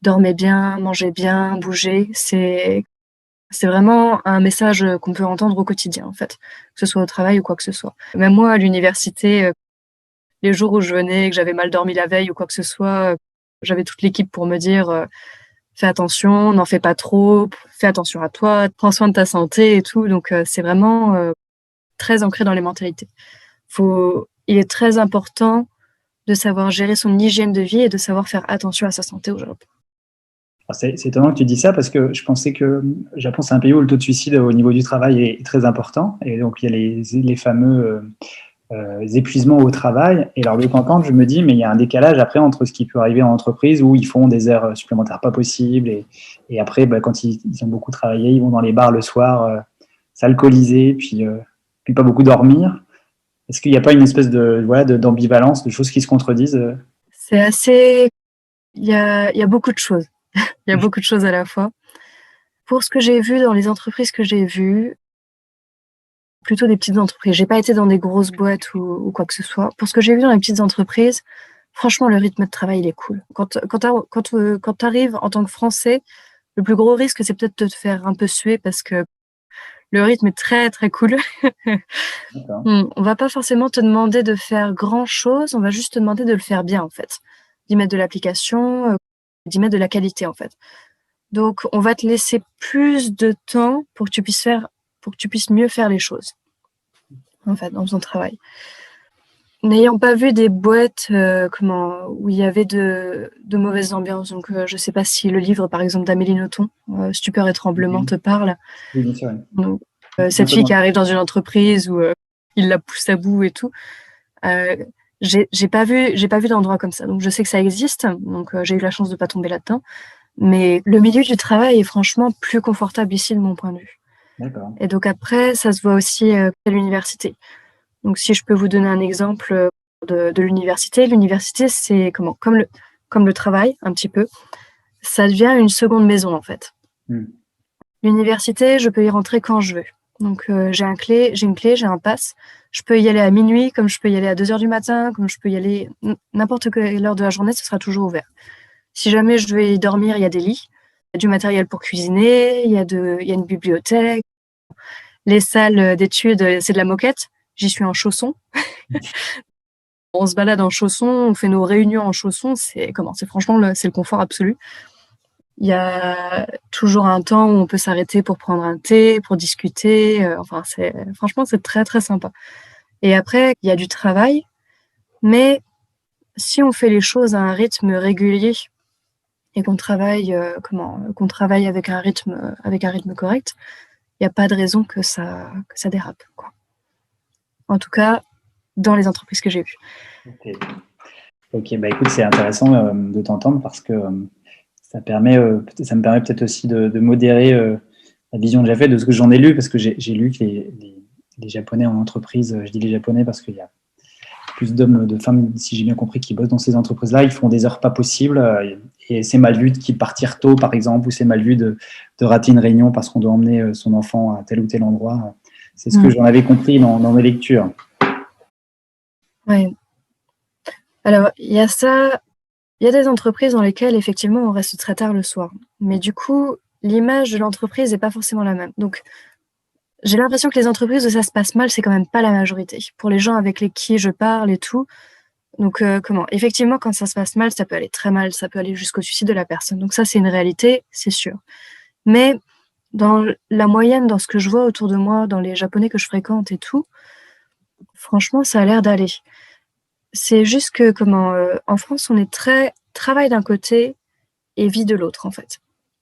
dormez bien, mangez bien, bougez, c'est vraiment un message qu'on peut entendre au quotidien, en fait, que ce soit au travail ou quoi que ce soit. Même moi, à l'université, les jours où je venais, que j'avais mal dormi la veille ou quoi que ce soit, j'avais toute l'équipe pour me dire fais attention, n'en fais pas trop, fais attention à toi, prends soin de ta santé et tout. Donc, c'est vraiment très ancré dans les mentalités. Il est très important de savoir gérer son hygiène de vie et de savoir faire attention à sa santé au Japon. C'est étonnant que tu dis ça parce que je pensais que le Japon, c'est un pays où le taux de suicide au niveau du travail est très important. Et donc, il y a les fameux épuisements au travail. Et alors, de temps en temps, je me dis, mais il y a un décalage après entre ce qui peut arriver en entreprise où ils font des heures supplémentaires pas possibles. Et après, quand ils ont beaucoup travaillé, ils vont dans les bars le soir, s'alcooliser, puis pas beaucoup dormir. Est-ce qu'il n'y a pas une espèce d'ambivalence, de choses qui se contredisent? C'est assez. Il y a beaucoup de choses. Il y a beaucoup de choses à la fois. Pour ce que j'ai vu dans les entreprises que j'ai vues, plutôt des petites entreprises. J'ai pas été dans des grosses boîtes ou quoi que ce soit. Pour ce que j'ai vu dans les petites entreprises, franchement, le rythme de travail, il est cool. Quand t'arrives en tant que Français, le plus gros risque, c'est peut-être de te faire un peu suer parce que le rythme est très, très cool. On va pas forcément te demander de faire grand-chose, on va juste te demander de le faire bien, en fait. D'y mettre de l'application, d'y mettre de la qualité, en fait. Donc, on va te laisser plus de temps pour que tu puisses mieux faire les choses, en fait, dans ton travail. N'ayant pas vu des boîtes où il y avait de mauvaises ambiances, donc je sais pas si le livre, par exemple, d'Amélie Nothomb, Stupeur et tremblement, te parle. Oui, bien sûr. Donc, cette fille qui arrive dans une entreprise où il la pousse à bout et tout. J'ai pas vu d'endroit comme ça, donc je sais que ça existe, donc j'ai eu la chance de pas tomber là-dedans. Mais le milieu du travail est franchement plus confortable ici de mon point de vue. D'accord. Et donc après, ça se voit aussi à l'université. Donc si je peux vous donner un exemple de l'université, c'est comme le travail un petit peu, ça devient une seconde maison en fait. L'université, je peux y rentrer quand je veux. Donc j'ai une clé, j'ai un pass. Je peux y aller à minuit, comme je peux y aller à 2h du matin, comme je peux y aller n'importe quelle heure de la journée, ce sera toujours ouvert. Si jamais je veux y dormir, il y a des lits, il y a du matériel pour cuisiner, il y a une bibliothèque. Les salles d'études, c'est de la moquette. J'y suis en chaussons. On se balade en chaussons, on fait nos réunions en chaussons. Franchement, c'est le confort absolu. Il y a toujours un temps où on peut s'arrêter pour prendre un thé, pour discuter. Franchement, c'est très, très sympa. Et après, il y a du travail. Mais si on fait les choses à un rythme régulier et qu'on travaille, avec un rythme correct, il n'y a pas de raison que ça dérape, quoi. En tout cas, dans les entreprises que j'ai vues. Ok, écoute, c'est intéressant de t'entendre parce que ça me permet peut-être aussi de modérer la vision que j'ai faite de ce que j'en ai lu, parce que j'ai lu que les Japonais en entreprise, je dis les Japonais parce qu'il y a plus d'hommes, de femmes, si j'ai bien compris, qui bossent dans ces entreprises-là, ils font des heures pas possibles et c'est mal vu de partir tôt, par exemple, ou c'est mal vu de rater une réunion parce qu'on doit emmener son enfant à tel ou tel endroit. C'est ce que j'en avais compris dans mes lectures. Oui. Alors, il y a ça. Il y a des entreprises dans lesquelles, effectivement, on reste très tard le soir. Mais du coup, l'image de l'entreprise n'est pas forcément la même. Donc, j'ai l'impression que les entreprises où ça se passe mal, c'est quand même pas la majorité. Pour les gens avec qui je parle et tout. Donc, effectivement, quand ça se passe mal, ça peut aller très mal, ça peut aller jusqu'au suicide de la personne. Donc ça, c'est une réalité, c'est sûr. Mais dans la moyenne, dans ce que je vois autour de moi, dans les Japonais que je fréquente et tout, Franchement, ça a l'air d'aller. C'est juste que en France, on est très travail d'un côté et vie de l'autre, en fait.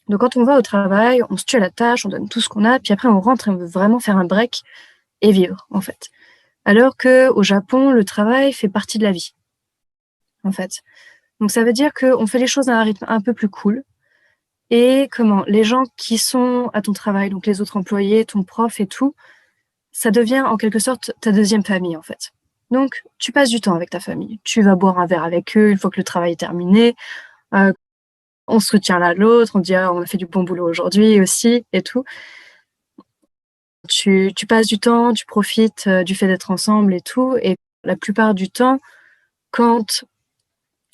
Donc quand on va au travail, on se tue à la tâche, on donne tout ce qu'on a, puis après on rentre et on veut vraiment faire un break et vivre, en fait. Alors qu'au Japon, le travail fait partie de la vie, en fait. Donc ça veut dire qu'on fait les choses à un rythme un peu plus cool. Et les gens qui sont à ton travail, donc les autres employés, ton prof et tout, ça devient en quelque sorte ta deuxième famille, en fait. Donc, tu passes du temps avec ta famille. Tu vas boire un verre avec eux une fois que le travail est terminé. On se soutient l'un l'autre, on dit ah, on a fait du bon boulot aujourd'hui aussi et tout. Tu passes du temps, tu profites du fait d'être ensemble et tout. Et la plupart du temps, quand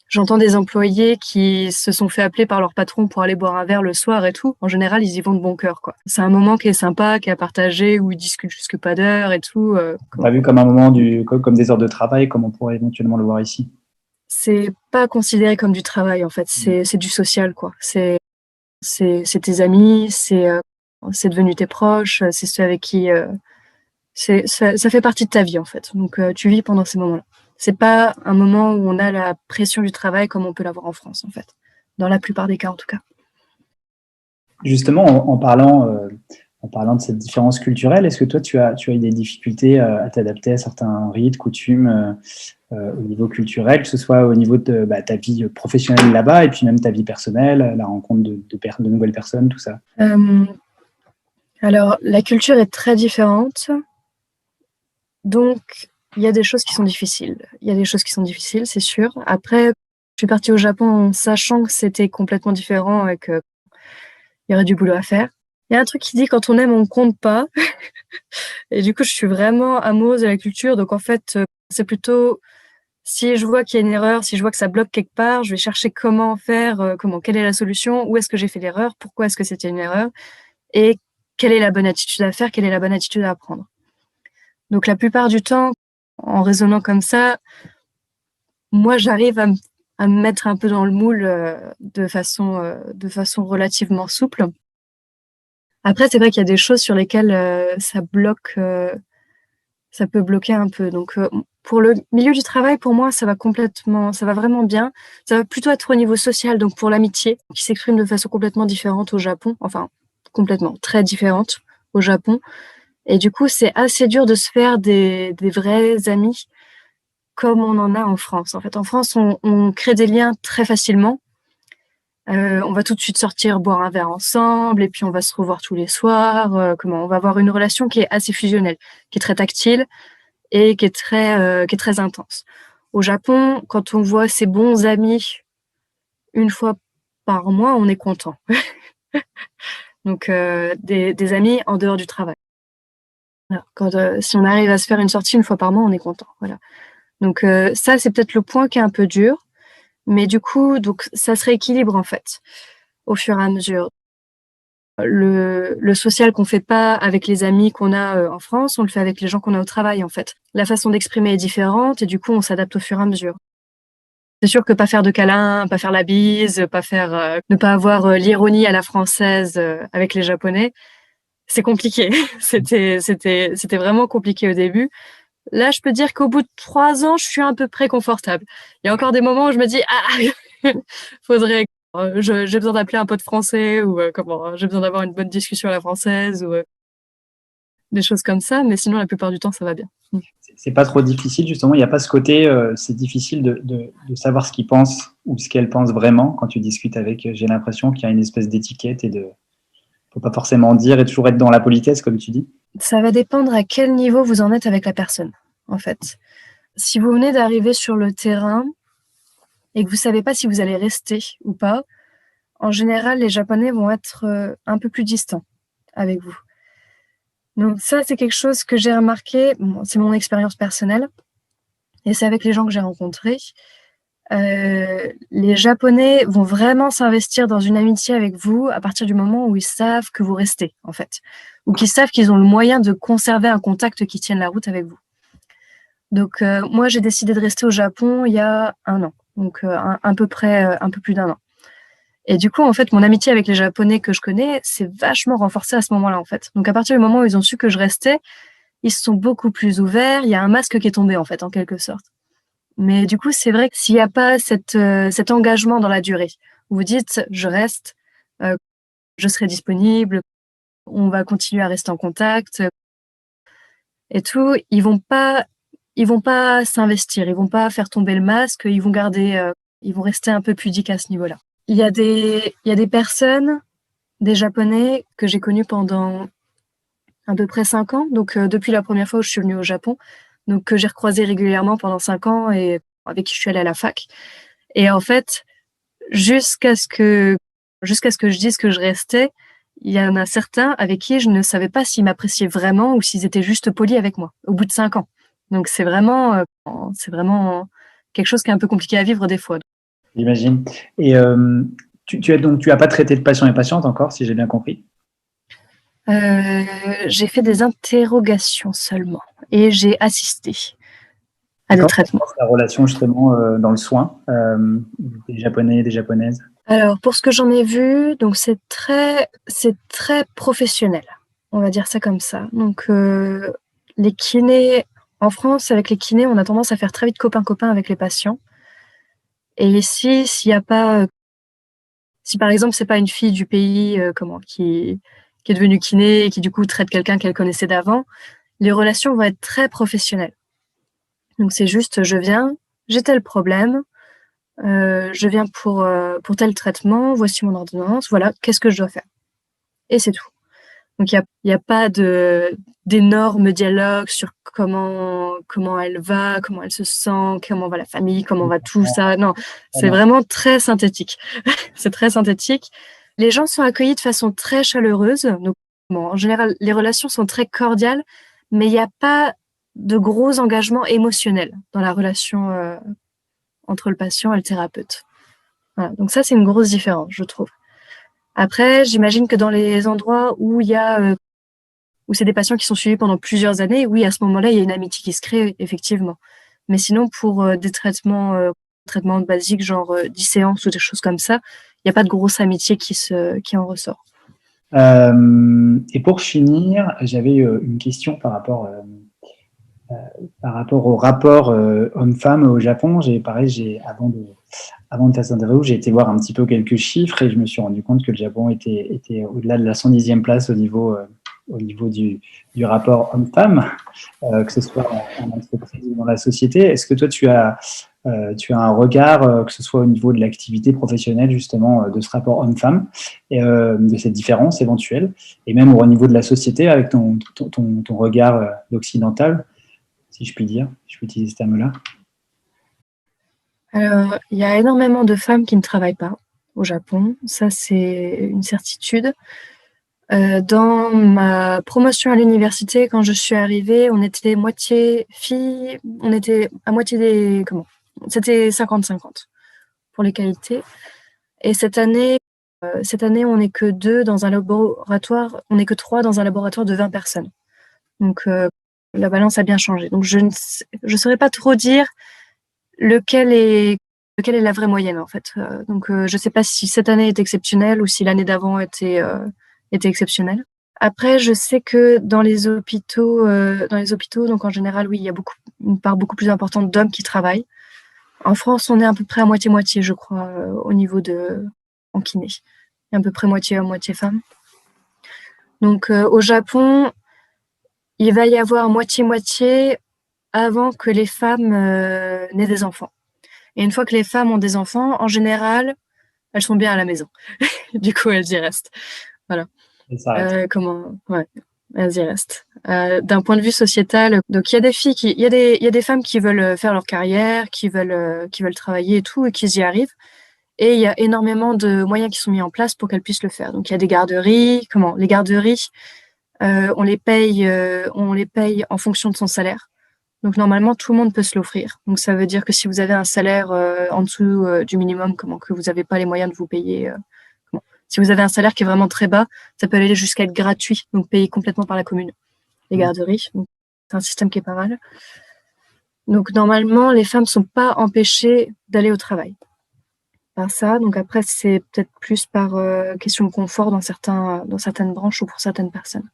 j'entends des employés qui se sont fait appeler par leur patron pour aller boire un verre le soir et tout, en général, ils y vont de bon cœur, quoi. C'est un moment qui est sympa, qui est à partager, où ils discutent jusque pas d'heure et tout. Pas vu comme un moment comme des heures de travail, comme on pourrait éventuellement le voir ici. C'est pas considéré comme du travail, en fait. C'est du social, quoi. C'est tes amis, c'est devenu tes proches, c'est ceux avec qui ça fait partie de ta vie, en fait. Donc tu vis pendant ces moments-là. C'est pas un moment où on a la pression du travail comme on peut l'avoir en France, en fait. Dans la plupart des cas, en tout cas. Justement, en parlant de cette différence culturelle, est-ce que toi, tu as eu des difficultés à t'adapter à certains rites, coutumes au niveau culturel, que ce soit au niveau de ta vie professionnelle là-bas et puis même ta vie personnelle, la rencontre de nouvelles personnes, tout ça? Alors, la culture est très différente. Donc, il y a des choses qui sont difficiles. Il y a des choses qui sont difficiles, c'est sûr. Après, je suis partie au Japon en sachant que c'était complètement différent et qu'il y aurait du boulot à faire. Il y a un truc qui dit quand on aime, on compte pas. Et du coup, je suis vraiment amoureuse de la culture. Donc, en fait, c'est plutôt si je vois qu'il y a une erreur, si je vois que ça bloque quelque part, je vais chercher comment faire, quelle est la solution, où est-ce que j'ai fait l'erreur, pourquoi est-ce que c'était une erreur et quelle est la bonne attitude à faire, quelle est la bonne attitude à prendre. Donc, la plupart du temps, en raisonnant comme ça, moi, j'arrive à me mettre un peu dans le moule de façon relativement souple. Après, c'est vrai qu'il y a des choses sur lesquelles ça bloque, ça peut bloquer un peu. Donc, pour le milieu du travail, pour moi, ça va vraiment bien. Ça va plutôt être au niveau social, donc pour l'amitié, qui s'exprime de façon complètement différente au Japon, enfin, complètement, très différente au Japon. Et du coup, c'est assez dur de se faire des vrais amis comme on en a en France. En fait, en France, on crée des liens très facilement. On va tout de suite sortir boire un verre ensemble et puis on va se revoir tous les soirs. On va avoir une relation qui est assez fusionnelle, qui est très tactile et qui est très intense. Au Japon, quand on voit ses bons amis une fois par mois, on est content. Donc des amis en dehors du travail. Voilà. Si on arrive à se faire une sortie une fois par mois, on est content. Voilà. Donc ça, c'est peut-être le point qui est un peu dur, mais du coup, donc ça se rééquilibre en fait au fur et à mesure. Le social qu'on fait pas avec les amis qu'on a en France, on le fait avec les gens qu'on a au travail en fait. La façon d'exprimer est différente et du coup, on s'adapte au fur et à mesure. C'est sûr que pas faire de câlins, pas faire la bise, ne pas avoir l'ironie à la française avec les Japonais, c'est compliqué. C'était vraiment compliqué au début. Là, je peux dire qu'au bout de 3 ans, je suis à peu près confortable. Il y a encore des moments où je me dis faudrait j'ai besoin d'appeler un pote français ou j'ai besoin d'avoir une bonne discussion à la française ou des choses comme ça, mais sinon la plupart du temps ça va bien. C'est pas trop difficile, justement, il n'y a pas ce côté, c'est difficile de savoir ce qu'ils pensent ou ce qu'elles pensent vraiment quand tu discutes avec. J'ai l'impression qu'il y a une espèce d'étiquette faut pas forcément dire et toujours être dans la politesse, comme tu dis. Ça va dépendre à quel niveau vous en êtes avec la personne, en fait. Si vous venez d'arriver sur le terrain et que vous savez pas si vous allez rester ou pas, en général, les Japonais vont être un peu plus distants avec vous. Donc ça, c'est quelque chose que j'ai remarqué, c'est mon expérience personnelle, et c'est avec les gens que j'ai rencontrés. Les Japonais vont vraiment s'investir dans une amitié avec vous à partir du moment où ils savent que vous restez, en fait, ou qu'ils savent qu'ils ont le moyen de conserver un contact qui tienne la route avec vous. Donc moi, j'ai décidé de rester au Japon il y a 1 an, donc à peu près un peu plus d'1 an. Et du coup, en fait, mon amitié avec les Japonais que je connais s'est vachement renforcée à ce moment-là, en fait. Donc à partir du moment où ils ont su que je restais, ils sont beaucoup plus ouverts. Il y a un masque qui est tombé, en fait, en quelque sorte. Mais du coup, c'est vrai que s'il n'y a pas cet engagement dans la durée, vous dites, je reste, je serai disponible, on va continuer à rester en contact et tout, ils vont pas s'investir, ils vont pas faire tomber le masque, ils vont rester un peu pudiques à ce niveau-là. Il y a des personnes, des Japonais que j'ai connus pendant à peu près 5 ans, donc depuis la première fois où je suis venue au Japon, donc que j'ai recroisé régulièrement pendant 5 ans et avec qui je suis allée à la fac. Et en fait, jusqu'à ce que je dise que je restais, il y en a certains avec qui je ne savais pas s'ils m'appréciaient vraiment ou s'ils étaient juste polis avec moi, au bout de 5 ans. Donc c'est vraiment quelque chose qui est un peu compliqué à vivre des fois. J'imagine. Et tu as pas traité de patient et patiente encore, si j'ai bien compris. J'ai fait des interrogations seulement et j'ai assisté à des D'accord. traitements. C'est la relation justement dans le soin des Japonais et des Japonaises. Alors, pour ce que j'en ai vu, donc c'est très professionnel. On va dire ça comme ça. Donc, les kinés, en France, avec les kinés, on a tendance à faire très vite copain-copain avec les patients. Et ici, s'il y a pas, si par exemple, c'est pas une fille du pays, qui est devenue kiné et qui du coup traite quelqu'un qu'elle connaissait d'avant, les relations vont être très professionnelles. Donc c'est juste, je viens, j'ai tel problème, je viens pour tel traitement, voici mon ordonnance, voilà, qu'est-ce que je dois faire? Et c'est tout. Donc il y a pas d'énormes dialogues sur comment elle va, comment elle se sent, comment va la famille, comment va tout ça. Non, c'est Voilà. vraiment très synthétique. C'est très synthétique. Les gens sont accueillis de façon très chaleureuse. Donc bon, en général, les relations sont très cordiales, mais il n'y a pas de gros engagements émotionnels dans la relation entre le patient et le thérapeute. Voilà. Donc ça, c'est une grosse différence, je trouve. Après, j'imagine que dans les endroits où il y a où c'est des patients qui sont suivis pendant plusieurs années, oui, à ce moment-là, il y a une amitié qui se crée, effectivement. Mais sinon, pour des traitements basiques, genre 10 séances ou des choses comme ça, il n'y a pas de grosse amitié qui en ressort. Et pour finir, j'avais une question par rapport au rapport homme-femme au Japon. Avant de faire cette interview, j'ai été voir un petit peu quelques chiffres et je me suis rendu compte que le Japon était au-delà de la 110e place au niveau du rapport homme-femme, que ce soit en entreprise ou dans la société. Est-ce que toi, tu as un regard, que ce soit au niveau de l'activité professionnelle, justement, de ce rapport homme-femme, et de cette différence éventuelle, et même au niveau de la société, avec ton regard d'occidental, si je puis dire, si je peux utiliser ce terme-là? Alors, il y a énormément de femmes qui ne travaillent pas au Japon. Ça, c'est une certitude. Dans ma promotion à l'université, quand je suis arrivée, on était moitié filles, on était à moitié c'était 50-50 pour les qualités. Et cette année, on n'est que 2 dans un laboratoire, on n'est que 3 dans un laboratoire de 20 personnes. Donc, la balance a bien changé. Donc, je saurais pas trop dire lequel est la vraie moyenne, en fait. Donc, je sais pas si cette année est exceptionnelle ou si l'année d'avant était exceptionnelle. Après, je sais que dans les hôpitaux, donc en général, oui, il y a une part beaucoup plus importante d'hommes qui travaillent. En France, on est à peu près à moitié-moitié, je crois, au niveau en kiné. Il y a à peu près moitié hommes, moitié femmes. Donc, au Japon, il va y avoir moitié-moitié avant que les femmes n'aient des enfants. Et une fois que les femmes ont des enfants, en général, elles sont bien à la maison. Du coup, elles y restent. Voilà. Et ça arrête. Ouais, elles y restent. D'un point de vue sociétal, donc il y a des filles il y a des femmes qui veulent faire leur carrière, qui veulent travailler et tout, et qui y arrivent. Et il y a énormément de moyens qui sont mis en place pour qu'elles puissent le faire. Donc il y a des garderies. Les garderies, on les paye en fonction de son salaire. Donc normalement, tout le monde peut se l'offrir. Donc ça veut dire que si vous avez un salaire en dessous du minimum, que vous n'avez pas les moyens de vous payer, si vous avez un salaire qui est vraiment très bas, ça peut aller jusqu'à être gratuit, donc payé complètement par la commune. Les garderies, donc c'est un système qui est pas mal. Donc normalement, les femmes sont pas empêchées d'aller au travail par ça. Donc après, c'est peut-être plus par question de confort dans certaines branches ou pour certaines personnes.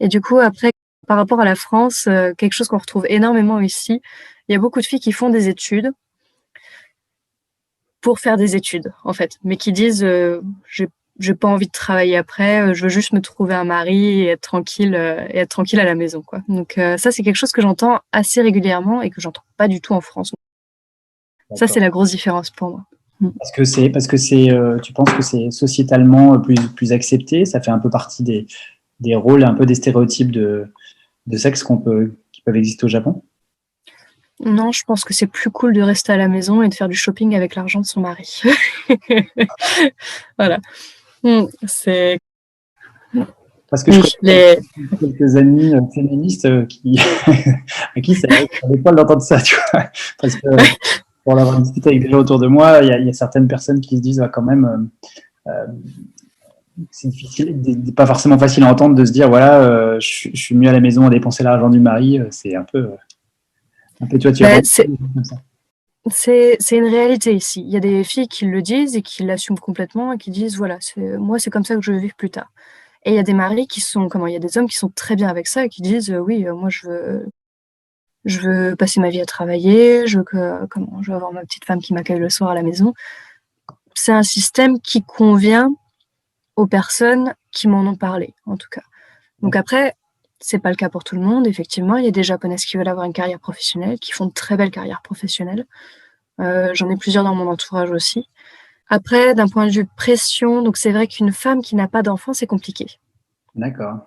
Et du coup, après, Par rapport à la France, quelque chose qu'on retrouve énormément ici, il y a beaucoup de filles qui font des études pour faire des études, en fait, mais qui disent j'ai pas envie de travailler après, je veux juste me trouver un mari et être tranquille à la maison, quoi. Donc ça, c'est quelque chose que j'entends assez régulièrement et que j'entends pas du tout en France. Ça, c'est la grosse différence pour moi. Parce que tu penses que c'est sociétalement plus accepté, ça fait un peu partie des rôles, un peu des stéréotypes de sexe qui peuvent exister au Japon? Non, je pense que c'est plus cool de rester à la maison et de faire du shopping avec l'argent de son mari. Voilà. C'est... Parce que je connais quelques amis féministes à qui ça n'avait pas d'entendre ça, tu vois. Parce que pour l'avoir discuté avec des gens autour de moi, il y a certaines personnes qui se disent quand même, c'est difficile, pas forcément facile à entendre de se dire voilà, je suis mieux à la maison à dépenser l'argent du mari. C'est un peu tu vois, comme ça. C'est une réalité ici. Il y a des filles qui le disent et qui l'assument complètement et qui disent voilà, moi c'est comme ça que je veux vivre plus tard. Et il y a des maris il y a des hommes qui sont très bien avec ça et qui disent oui, moi je veux passer ma vie à travailler, je veux avoir ma petite femme qui m'accueille le soir à la maison. C'est un système qui convient aux personnes qui m'en ont parlé, en tout cas. Donc après, c'est pas le cas pour tout le monde. Effectivement, il y a des Japonaises qui veulent avoir une carrière professionnelle, qui font de très belles carrières professionnelles. J'en ai plusieurs dans mon entourage aussi. Après, d'un point de vue pression, donc c'est vrai qu'une femme qui n'a pas d'enfant, c'est compliqué. D'accord.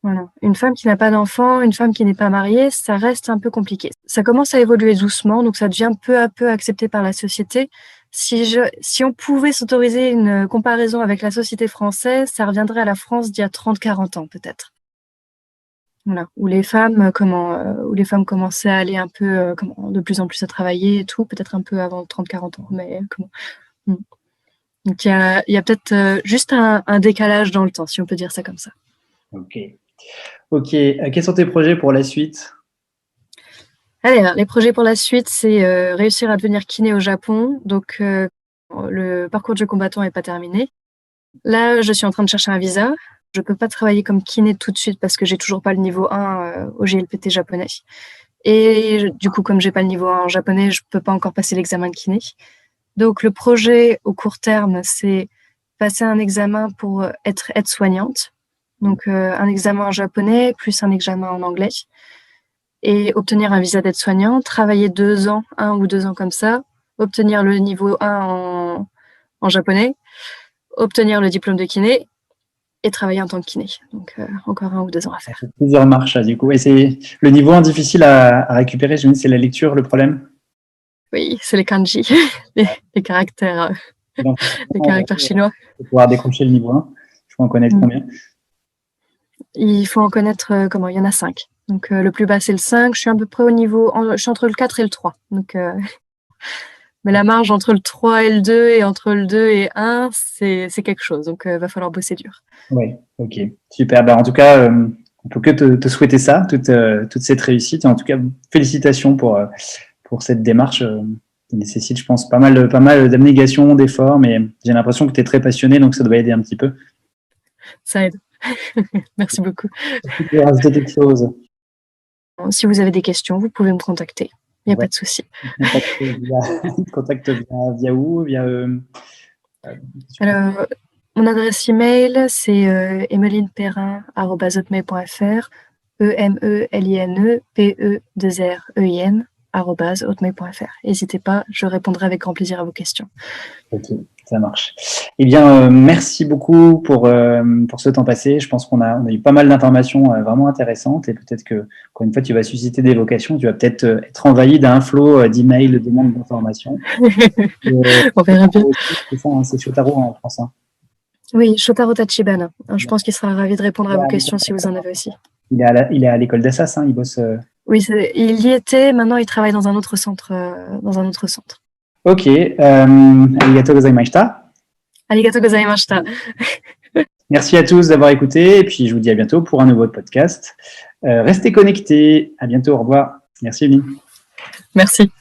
Voilà. Une femme qui n'a pas d'enfant, une femme qui n'est pas mariée, ça reste un peu compliqué. Ça commence à évoluer doucement, donc ça devient peu à peu accepté par la société. Si on pouvait s'autoriser une comparaison avec la société française, ça reviendrait à la France d'il y a 30-40 ans peut-être. Voilà, où les femmes commençaient à aller un peu de plus en plus à travailler et tout, peut-être un peu avant 30-40 ans, mais donc il y a peut-être juste un décalage dans le temps, si on peut dire ça comme ça. Ok. Quels sont tes projets pour la suite? Allez, les projets pour la suite, c'est réussir à devenir kiné au Japon. Donc, le parcours de jeu combattant n'est pas terminé. Là, je suis en train de chercher un visa. Je ne peux pas travailler comme kiné tout de suite parce que j'ai toujours pas le niveau 1 au GLPT japonais. Et du coup, comme j'ai pas le niveau 1 en japonais, je peux pas encore passer l'examen de kiné. Donc, le projet au court terme, c'est passer un examen pour être aide-soignante. Donc, un examen en japonais plus un examen en anglais. Et obtenir un visa d'aide-soignant, travailler 2 ans, 1 ou 2 ans comme ça, obtenir le niveau 1 en japonais, obtenir le diplôme de kiné et travailler en tant que kiné. Donc, encore 1 ou 2 ans à faire. Plusieurs marches, du coup. Et c'est le niveau 1 difficile à récupérer, je me dis, c'est la lecture, le problème? Oui, c'est les kanji, les caractères, les caractères chinois. Pour pouvoir décrocher le niveau 1, il faut en connaître combien? Il faut en connaître, il y en a 5. Donc, le plus bas, c'est le 5. Je suis à peu près je suis entre le 4 et le 3. Donc, mais la marge entre le 3 et le 2 et entre le 2 et 1, c'est quelque chose. Donc, va falloir bosser dur. Oui, ok. Super. En tout cas, on ne peut que te souhaiter ça, toute cette réussite. En tout cas, félicitations pour cette démarche qui nécessite, je pense, pas mal d'abnégation, d'efforts, mais j'ai l'impression que tu es très passionné, donc ça doit aider un petit peu. Ça aide. Merci beaucoup. Tu peux rajouter quelque chose? Si vous avez des questions, vous pouvez me contacter. Il n'y a pas de souci. Contact via où? Alors, mon adresse email, c'est emelineperrin@hotmail.fr, EMELINEPE2REIN@hotmail.fr. N'hésitez pas, je répondrai avec grand plaisir à vos questions. Ok, ça marche. Eh bien, merci beaucoup pour ce temps passé. Je pense qu'on a eu pas mal d'informations vraiment intéressantes et peut-être que, encore une fois, tu vas susciter des vocations. Tu vas peut-être être envahi d'un flot d'emails, de demandes d'informations. On verra bien. C'est ça, c'est Shotaro en français. Oui, Shotaro Tachibana. Je pense qu'il sera ravi de répondre à vos questions si vous en avez aussi. Il est à l'école d'Assas, il bosse. Oui, il y était. Maintenant, il travaille dans un autre centre. Ok. Arigatou gozaimashita. Arigatou gozaimashita. Merci à tous d'avoir écouté et puis je vous dis à bientôt pour un nouveau podcast. Restez connectés. À bientôt. Au revoir. Merci, Émilie. Merci.